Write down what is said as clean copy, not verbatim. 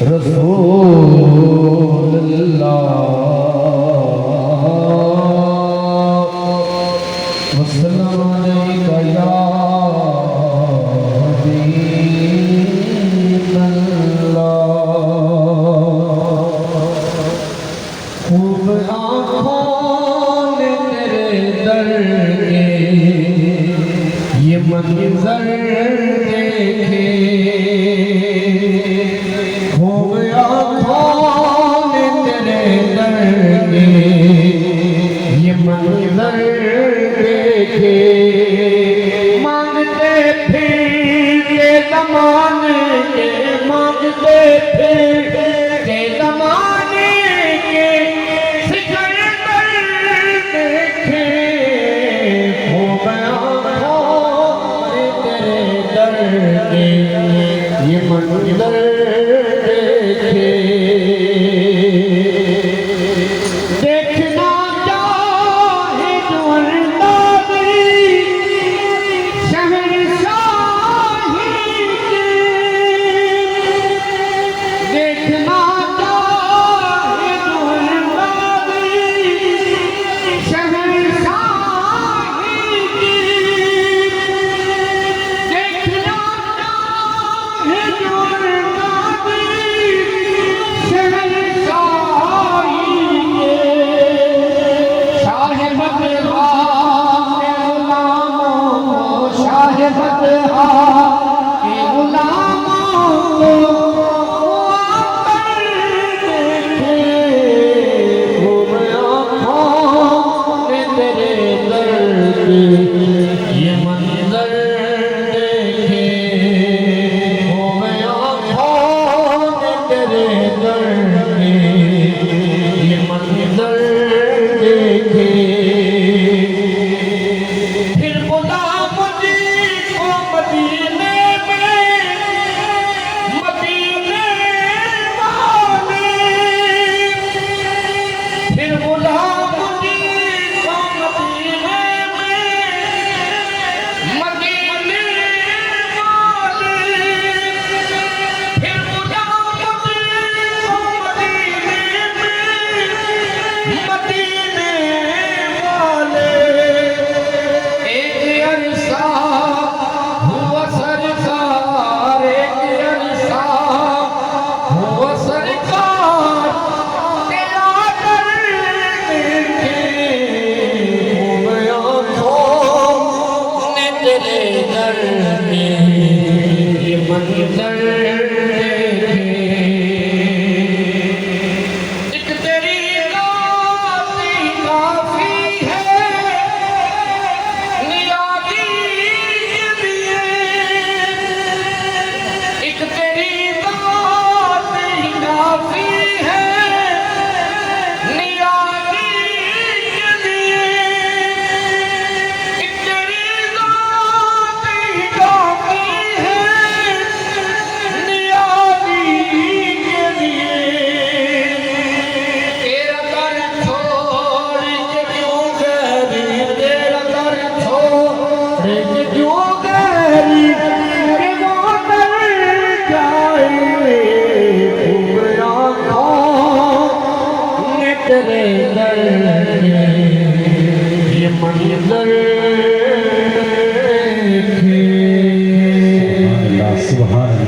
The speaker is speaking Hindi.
रसूलुल्लाह वसल्लम अलैका या हबीबल्लाह। खूब आँखों ने तेरे दर के ये मंजर देखे, खूब आँखों ने तेरे दर के ये मंजर देखे। मांगते फिर के ज़माने के, मांगते फिर के ज़माने के सिकंदर देखे। खूब आँखों ने तेरे दर के ये मंजर देखे। देखना चाहे जो अंदाज़ी शहंशाही के, देखना चाहे जो अंदाज़ी शहंशाही के, देखना चाहे जो अंदाज़ी शहंशाही के। शाह बदहा के गुलामों को, शाह बदहा के गुलामों को आकर देखे। खूब आँखों ने तेरे दर के ये मंजर देखे। खूब आँखों ने तेरे दर के ये मंजर देखे। फिर बुला मुझको मदीने में, मदीने वाले। फिर बुला मुझको मदीने में, मदीने वाले। फिर बुला मुझको मदीने में, मदीने वाले। एक अरसा हुआ सरकार, एक अरसा हुआ सरकार तेरा दर देखे। खूब आँखों ने तेरे दर के ये मंजर देखे। एक तेरी रात ही काफी है नियाज़ी के लिए, एक तेरी रात ही काफी है नियाज़ी के लिए, एक तेरी रात ही काफी है नियाज़ी के लिए। तेरा दर छोड़ के क्यों गरी, तेरा दर छोड़ के क्यों गरी के वो दर जाए। खूब आँखों ने तेरे दर के ये मंजर देखे। सुभान अल्लाह।